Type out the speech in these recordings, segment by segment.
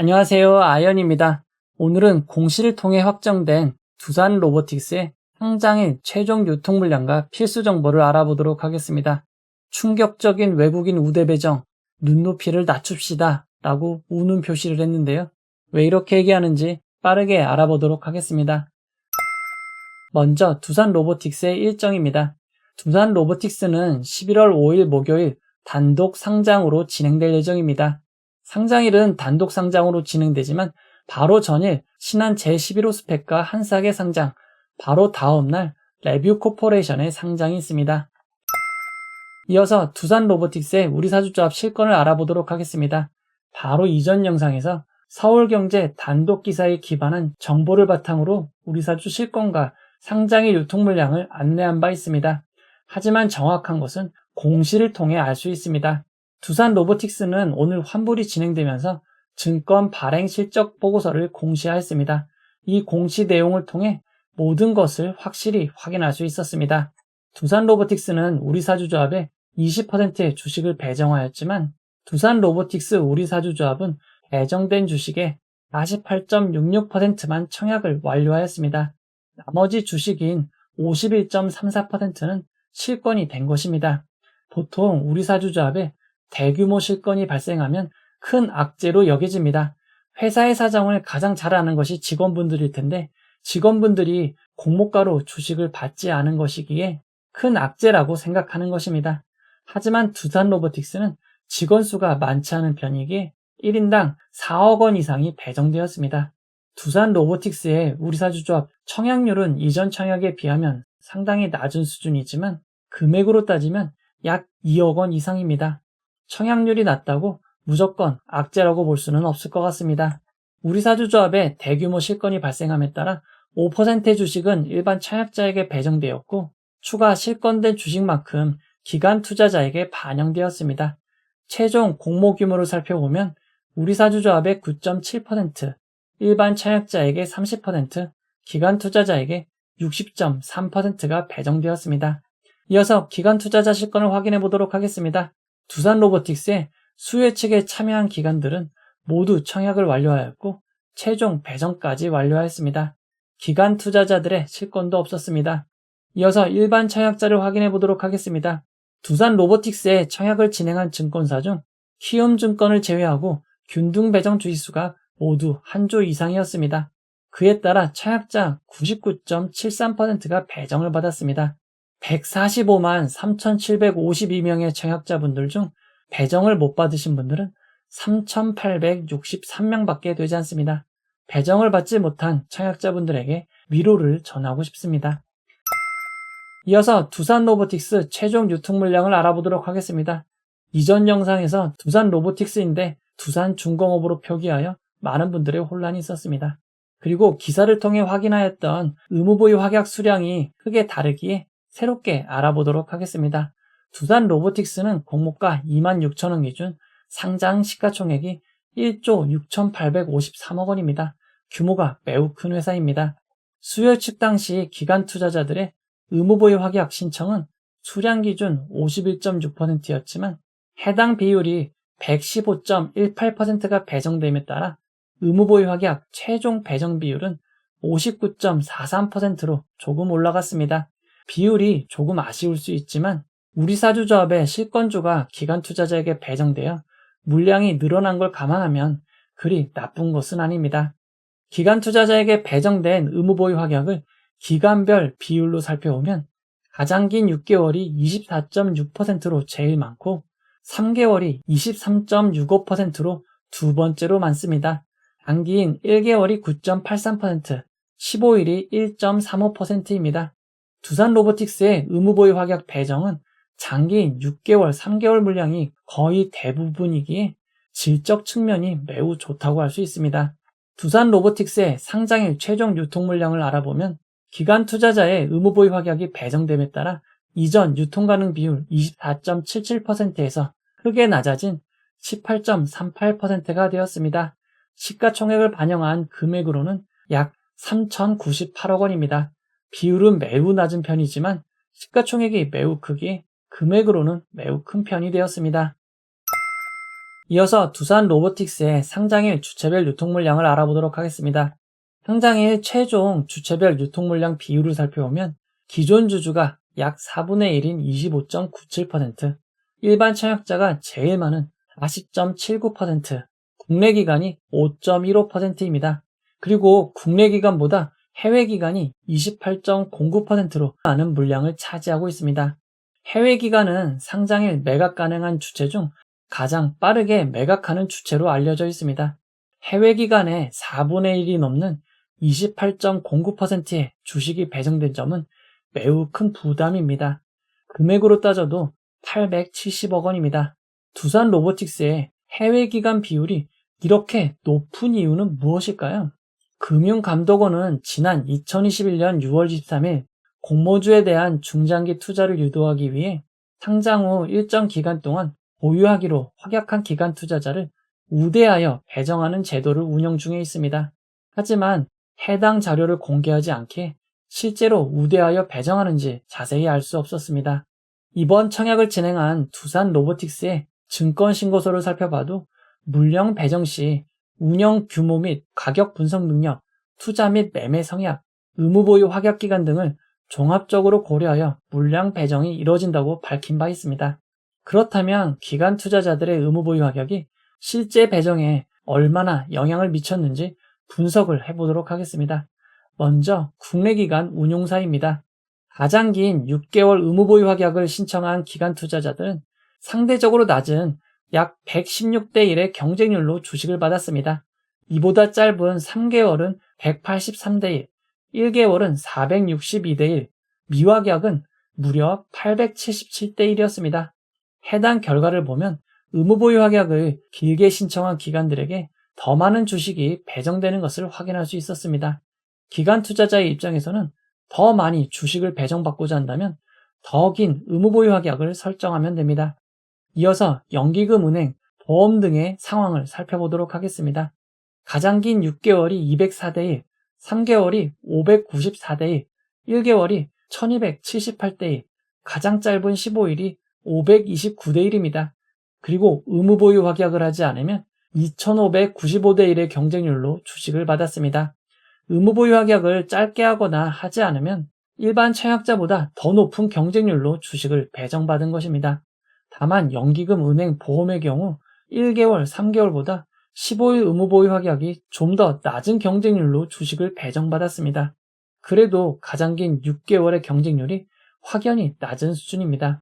안녕하세요. 아연입니다. 오늘은 공시를 통해 확정된 두산 로보틱스의 상장일 최종 유통 물량과 필수 정보를 알아보도록 하겠습니다. 충격적인 외국인 우대 배정, 눈높이를 낮춥시다 라고 우는 표시를 했는데요. 왜 이렇게 얘기하는지 빠르게 알아보도록 하겠습니다. 먼저 두산 로보틱스의 일정입니다. 두산 로보틱스는 11월 5일 목요일 단독 상장으로 진행될 예정입니다. 상장일은 단독 상장으로 진행되지만 바로 전일 신한 제11호 스펙과 한삭의 상장, 바로 다음날 레뷰 코퍼레이션의 상장이 있습니다. 이어서 두산 로보틱스의 우리 사주조합 실권을 알아보도록 하겠습니다. 바로 이전 영상에서 서울경제 단독 기사에 기반한 정보를 바탕으로 우리 사주 실권과 상장의 유통 물량을 안내한 바 있습니다. 하지만 정확한 것은 공시를 통해 알 수 있습니다. 두산 로보틱스는 오늘 환불이 진행되면서 증권 발행 실적 보고서를 공시하였습니다. 이 공시 내용을 통해 모든 것을 확실히 확인할 수 있었습니다. 두산 로보틱스는 우리사주조합에 20%의 주식을 배정하였지만 두산 로보틱스 우리사주조합은 배정된 주식의 48.66%만 청약을 완료하였습니다. 나머지 주식인 51.34%는 실권이 된 것입니다. 보통 우리사주조합에 대규모 실권이 발생하면 큰 악재로 여겨집니다. 회사의 사정을 가장 잘 아는 것이 직원분들일 텐데 직원분들이 공모가로 주식을 받지 않은 것이기에 큰 악재라고 생각하는 것입니다. 하지만 두산 로보틱스는 직원 수가 많지 않은 편이기에 1인당 4억 원 이상이 배정되었습니다. 두산 로보틱스의 우리사주조합 청약률은 이전 청약에 비하면 상당히 낮은 수준이지만 금액으로 따지면 약 2억 원 이상입니다. 청약률이 낮다고 무조건 악재라고 볼 수는 없을 것 같습니다. 우리사주조합에 대규모 실권이 발생함에 따라 5%의 주식은 일반 청약자에게 배정되었고 추가 실권된 주식만큼 기관 투자자에게 반영되었습니다. 최종 공모 규모를 살펴보면 우리사주조합의 9.7%, 일반 청약자에게 30%, 기관 투자자에게 60.3%가 배정되었습니다. 이어서 기관 투자자 실권을 확인해 보도록 하겠습니다. 두산 로보틱스의 수혜측에 참여한 기관들은 모두 청약을 완료하였고 최종 배정까지 완료하였습니다. 기관 투자자들의 실권도 없었습니다. 이어서 일반 청약자를 확인해 보도록 하겠습니다. 두산 로보틱스의 청약을 진행한 증권사 중 키움증권을 제외하고 균등 배정 주식수가 모두 한 조 이상이었습니다. 그에 따라 청약자 99.73%가 배정을 받았습니다. 145만 3,752명의 청약자분들 중 배정을 못 받으신 분들은 3,863명밖에 되지 않습니다. 배정을 받지 못한 청약자분들에게 위로를 전하고 싶습니다. 이어서 두산 로보틱스 최종 유통 물량을 알아보도록 하겠습니다. 이전 영상에서 두산 로보틱스인데 두산 중공업으로 표기하여 많은 분들의 혼란이 있었습니다. 그리고 기사를 통해 확인하였던 의무보유 확약 수량이 크게 다르기에 새롭게 알아보도록 하겠습니다. 두산 로보틱스는 공모가 26,000원 기준 상장 시가총액이 1조 6,853억 원입니다. 규모가 매우 큰 회사입니다. 수요 측 당시 기관 투자자들의 의무보유 확약 신청은 수량 기준 51.6%였지만 해당 비율이 115.18%가 배정됨에 따라 의무보유 확약 최종 배정 비율은 59.43%로 조금 올라갔습니다. 비율이 조금 아쉬울 수 있지만 우리사주조합의 실권주가 기관 투자자에게 배정되어 물량이 늘어난 걸 감안하면 그리 나쁜 것은 아닙니다. 기관 투자자에게 배정된 의무보유 확약을 기간별 비율로 살펴보면 가장 긴 6개월이 24.6%로 제일 많고 3개월이 23.65%로 두 번째로 많습니다. 단기인 1개월이 9.83%, 15일이 1.35%입니다. 두산 로보틱스의 의무보유 확약 배정은 장기인 6개월, 3개월 물량이 거의 대부분이기에 질적 측면이 매우 좋다고 할 수 있습니다. 두산 로보틱스의 상장일 최종 유통 물량을 알아보면 기관 투자자의 의무보유 확약이 배정됨에 따라 이전 유통 가능 비율 24.77%에서 크게 낮아진 18.38%가 되었습니다. 시가총액을 반영한 금액으로는 약 3,098억 원입니다. 비율은 매우 낮은 편이지만 시가총액이 매우 크기에 금액으로는 매우 큰 편이 되었습니다. 이어서 두산 로보틱스의 상장일 주체별 유통 물량을 알아보도록 하겠습니다. 상장일 최종 주체별 유통 물량 비율을 살펴보면 기존 주주가 약 4분의 1인 25.97%, 일반 청약자가 제일 많은 40.79%, 국내 기관이 5.15%입니다. 그리고 국내 기관보다 해외 기관이 28.09%로 많은 물량을 차지하고 있습니다. 해외 기관은 상장일 매각 가능한 주체 중 가장 빠르게 매각하는 주체로 알려져 있습니다. 해외 기관의 4분의 1이 넘는 28.09%의 주식이 배정된 점은 매우 큰 부담입니다. 금액으로 따져도 870억 원입니다. 두산 로보틱스의 해외 기관 비율이 이렇게 높은 이유는 무엇일까요? 금융감독원은 지난 2021년 6월 23일 공모주에 대한 중장기 투자를 유도하기 위해 상장 후 일정 기간 동안 보유하기로 확약한 기관 투자자를 우대하여 배정하는 제도를 운영 중에 있습니다. 하지만 해당 자료를 공개하지 않게 실제로 우대하여 배정하는지 자세히 알 수 없었습니다. 이번 청약을 진행한 두산 로보틱스의 증권 신고서를 살펴봐도 물량 배정 시 운영 규모 및 가격 분석 능력, 투자 및 매매 성향, 의무 보유 확약 기간 등을 종합적으로 고려하여 물량 배정이 이뤄진다고 밝힌 바 있습니다. 그렇다면 기관 투자자들의 의무 보유 확약이 실제 배정에 얼마나 영향을 미쳤는지 분석을 해보도록 하겠습니다. 먼저 국내 기관 운용사입니다. 가장 긴 6개월 의무 보유 확약을 신청한 기관 투자자들은 상대적으로 낮은 약 116대 1의 경쟁률로 주식을 받았습니다. 이보다 짧은 3개월은 183대 1, 1개월은 462대 1, 미확약은 무려 877대 1이었습니다. 해당 결과를 보면 의무 보유 확약을 길게 신청한 기관들에게 더 많은 주식이 배정되는 것을 확인할 수 있었습니다. 기관 투자자의 입장에서는 더 많이 주식을 배정받고자 한다면 더 긴 의무 보유 확약을 설정하면 됩니다. 이어서 연기금 은행, 보험 등의 상황을 살펴보도록 하겠습니다. 가장 긴 6개월이 204대 1, 3개월이 594대 1, 1개월이 1278대 1, 가장 짧은 15일이 529대 1입니다. 그리고 의무 보유 확약을 하지 않으면 2595대 1의 경쟁률로 주식을 받았습니다. 의무 보유 확약을 짧게 하거나 하지 않으면 일반 청약자보다 더 높은 경쟁률로 주식을 배정받은 것입니다. 다만 연기금 은행 보험의 경우 1개월, 3개월보다 15일 의무 보유 확약이 좀 더 낮은 경쟁률로 주식을 배정받았습니다. 그래도 가장 긴 6개월의 경쟁률이 확연히 낮은 수준입니다.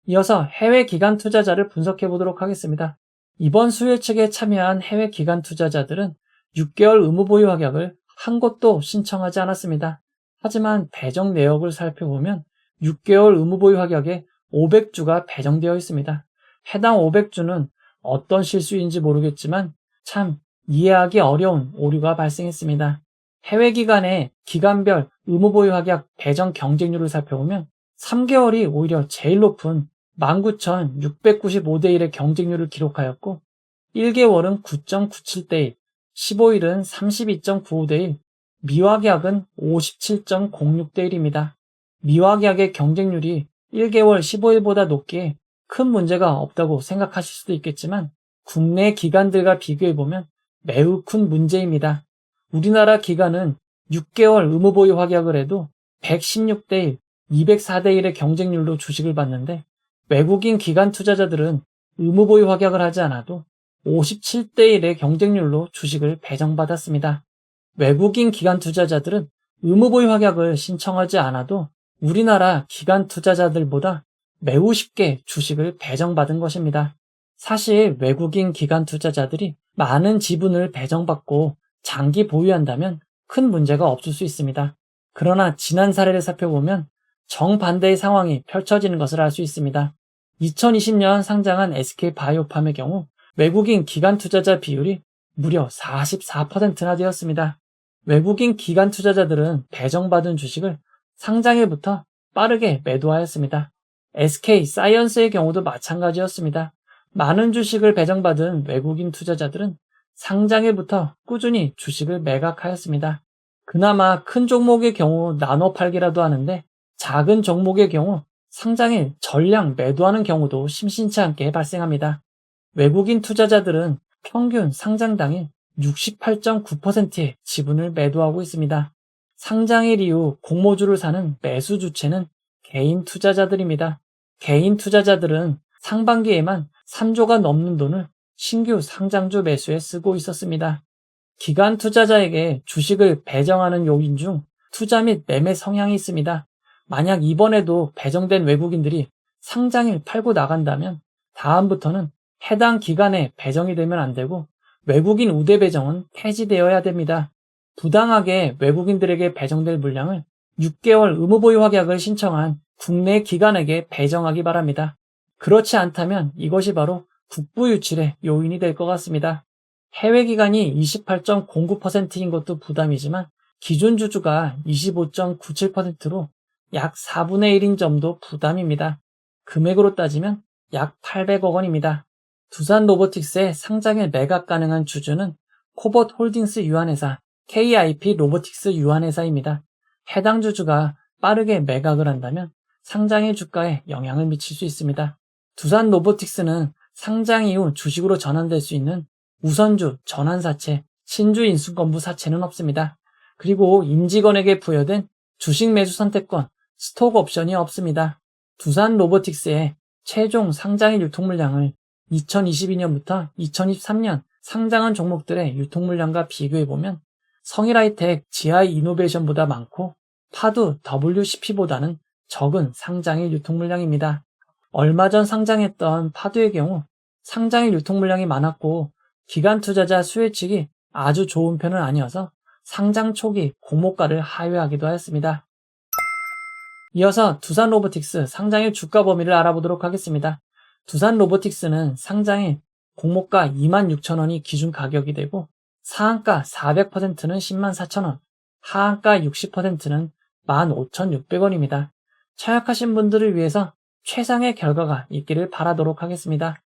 이어서 해외 기관 투자자를 분석해 보도록 하겠습니다. 이번 수요 측에 참여한 해외 기관 투자자들은 6개월 의무 보유 확약을 한 곳도 신청하지 않았습니다. 하지만 배정 내역을 살펴보면 6개월 의무 보유 확약에 500주가 배정되어 있습니다. 해당 500주는 어떤 실수인지 모르겠지만 참 이해하기 어려운 오류가 발생했습니다. 해외 기관의 기간별 의무 보유 확약 배정 경쟁률을 살펴보면 3개월이 오히려 제일 높은 19,695대 1의 경쟁률을 기록하였고 1개월은 9.97대 1, 15일은 32.95대 1, 미확약은 57.06대 1입니다. 미확약의 경쟁률이 1개월 15일보다 높기에 큰 문제가 없다고 생각하실 수도 있겠지만 국내 기관들과 비교해보면 매우 큰 문제입니다. 우리나라 기관은 6개월 의무 보유 확약을 해도 116대 1, 204대 1의 경쟁률로 주식을 받는데 외국인 기관 투자자들은 의무 보유 확약을 하지 않아도 57대 1의 경쟁률로 주식을 배정받았습니다. 외국인 기관 투자자들은 의무 보유 확약을 신청하지 않아도 우리나라 기관 투자자들보다 매우 쉽게 주식을 배정받은 것입니다. 사실 외국인 기관 투자자들이 많은 지분을 배정받고 장기 보유한다면 큰 문제가 없을 수 있습니다. 그러나 지난 사례를 살펴보면 정반대의 상황이 펼쳐지는 것을 알 수 있습니다. 2020년 상장한 SK바이오팜의 경우 외국인 기관 투자자 비율이 무려 44%나 되었습니다. 외국인 기관 투자자들은 배정받은 주식을 상장일부터 빠르게 매도하였습니다. SK사이언스의 경우도 마찬가지였습니다. 많은 주식을 배정받은 외국인 투자자들은 상장일부터 꾸준히 주식을 매각하였습니다. 그나마 큰 종목의 경우 나눠 팔기라도 하는데 작은 종목의 경우 상장일 전량 매도하는 경우도 심심치 않게 발생합니다. 외국인 투자자들은 평균 상장 당일 68.9%의 지분을 매도하고 있습니다. 상장일 이후 공모주를 사는 매수 주체는 개인 투자자들입니다. 개인 투자자들은 상반기에만 3조가 넘는 돈을 신규 상장주 매수에 쓰고 있었습니다. 기관 투자자에게 주식을 배정하는 요인 중 투자 및 매매 성향이 있습니다. 만약 이번에도 배정된 외국인들이 상장일 팔고 나간다면 다음부터는 해당 기간에 배정이 되면 안 되고 외국인 우대 배정은 폐지되어야 됩니다. 부당하게 외국인들에게 배정될 물량을 6개월 의무보유 확약을 신청한 국내 기관에게 배정하기 바랍니다. 그렇지 않다면 이것이 바로 국부 유출의 요인이 될 것 같습니다. 해외 기관이 28.09%인 것도 부담이지만 기존 주주가 25.97%로 약 4분의 1인 점도 부담입니다. 금액으로 따지면 약 800억 원입니다. 두산 로보틱스의 상장일 매각 가능한 주주는 코봇 홀딩스 유한회사, KIP 로보틱스 유한회사입니다. 해당 주주가 빠르게 매각을 한다면 상장일 주가에 영향을 미칠 수 있습니다. 두산 로보틱스는 상장 이후 주식으로 전환될 수 있는 우선주, 전환사채, 신주 인수권부 사채는 없습니다. 그리고 임직원에게 부여된 주식 매수 선택권, 스톡 옵션이 없습니다. 두산 로보틱스의 최종 상장일 유통 물량을 2022년부터 2023년 상장한 종목들의 유통 물량과 비교해보면 성일하이텍, 지아이 이노베이션보다 많고 파두 WCP보다는 적은 상장일 유통 물량입니다. 얼마 전 상장했던 파두의 경우 상장일 유통 물량이 많았고 기관 투자자 수혜측이 아주 좋은 편은 아니어서 상장 초기 공모가를 하회하기도 하였습니다. 이어서 두산 로보틱스 상장일 주가 범위를 알아보도록 하겠습니다. 두산 로보틱스는 상장일 공모가 26,000원이 기준 가격이 되고 상한가 400%는 104,000원, 하한가 60%는 15,600원입니다. 청약하신 분들을 위해서 최상의 결과가 있기를 바라도록 하겠습니다.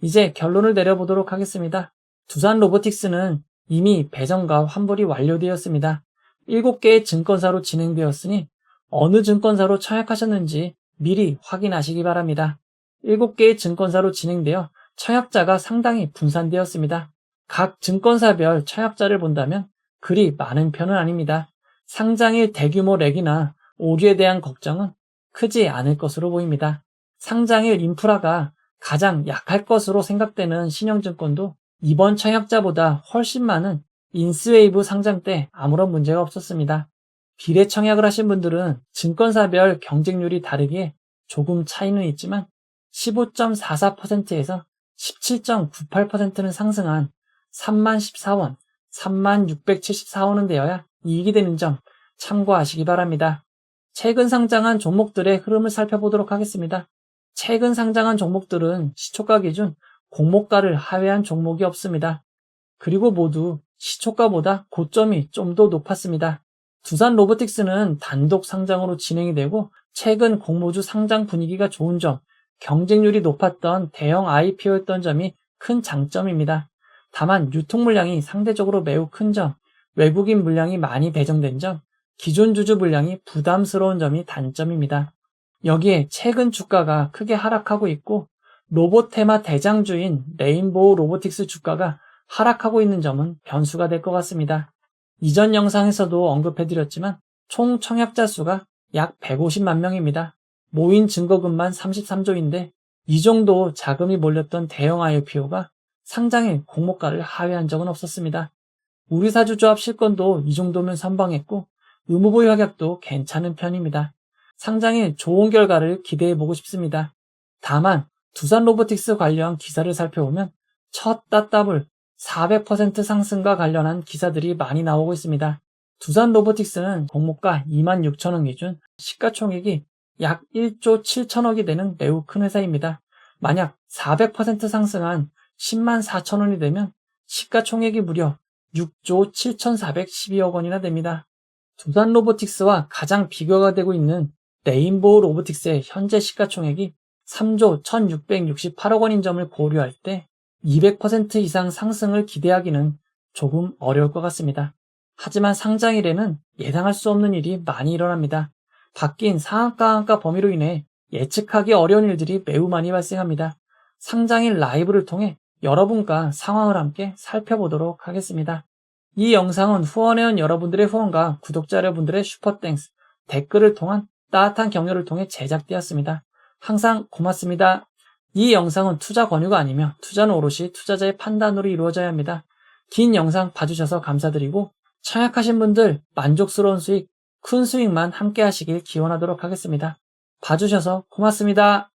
이제 결론을 내려보도록 하겠습니다. 두산 로보틱스는 이미 배정과 환불이 완료되었습니다. 7개의 증권사로 진행되었으니 어느 증권사로 청약하셨는지 미리 확인하시기 바랍니다. 7개의 증권사로 진행되어 청약자가 상당히 분산되었습니다. 각 증권사별 청약자를 본다면 그리 많은 편은 아닙니다. 상장일 대규모 렉이나 오류에 대한 걱정은 크지 않을 것으로 보입니다. 상장일 인프라가 가장 약할 것으로 생각되는 신영증권도 이번 청약자보다 훨씬 많은 인스웨이브 상장 때 아무런 문제가 없었습니다. 비례 청약을 하신 분들은 증권사별 경쟁률이 다르기에 조금 차이는 있지만 15.44%에서 17.98%는 상승한 30,014원, 30,674원은 되어야 이익이 되는 점 참고하시기 바랍니다. 최근 상장한 종목들의 흐름을 살펴보도록 하겠습니다. 최근 상장한 종목들은 시초가 기준 공모가를 하회한 종목이 없습니다. 그리고 모두 시초가보다 고점이 좀 더 높았습니다. 두산 로보틱스는 단독 상장으로 진행이 되고 최근 공모주 상장 분위기가 좋은 점, 경쟁률이 높았던 대형 IPO였던 점이 큰 장점입니다. 다만 유통 물량이 상대적으로 매우 큰 점, 외국인 물량이 많이 배정된 점, 기존 주주 물량이 부담스러운 점이 단점입니다. 여기에 최근 주가가 크게 하락하고 있고 로봇 테마 대장주인 레인보우 로보틱스 주가가 하락하고 있는 점은 변수가 될 것 같습니다. 이전 영상에서도 언급해드렸지만 총 청약자 수가 약 150만 명입니다. 모인 증거금만 33조인데 이 정도 자금이 몰렸던 대형 IPO가 상장일 공모가를 하회한 적은 없었습니다. 우리사주조합 실권도 이 정도면 선방했고 의무보유 확약도 괜찮은 편입니다. 상장일 좋은 결과를 기대해보고 싶습니다. 다만 두산 로보틱스 관련 기사를 살펴보면 첫 따따블 400% 상승과 관련한 기사들이 많이 나오고 있습니다. 두산 로보틱스는 공모가 26,000원 기준 시가총액이 약 1조 7천억이 되는 매우 큰 회사입니다. 만약 400% 상승한 104,000원이 되면 시가총액이 무려 6조 7,412억 원이나 됩니다. 두산 로보틱스와 가장 비교가 되고 있는 레인보우 로보틱스의 현재 시가총액이 3조 1,668억 원인 점을 고려할 때 200% 이상 상승을 기대하기는 조금 어려울 것 같습니다. 하지만 상장일에는 예상할 수 없는 일이 많이 일어납니다. 바뀐 상한가 범위로 인해 예측하기 어려운 일들이 매우 많이 발생합니다. 상장일 라이브를 통해 여러분과 상황을 함께 살펴보도록 하겠습니다. 이 영상은 후원회원 여러분들의 후원과 구독자 여러분들의 슈퍼땡스, 댓글을 통한 따뜻한 격려를 통해 제작되었습니다. 항상 고맙습니다. 이 영상은 투자 권유가 아니며 투자는 오롯이 투자자의 판단으로 이루어져야 합니다. 긴 영상 봐주셔서 감사드리고 청약하신 분들 만족스러운 수익, 큰 수익만 함께 하시길 기원하도록 하겠습니다. 봐주셔서 고맙습니다.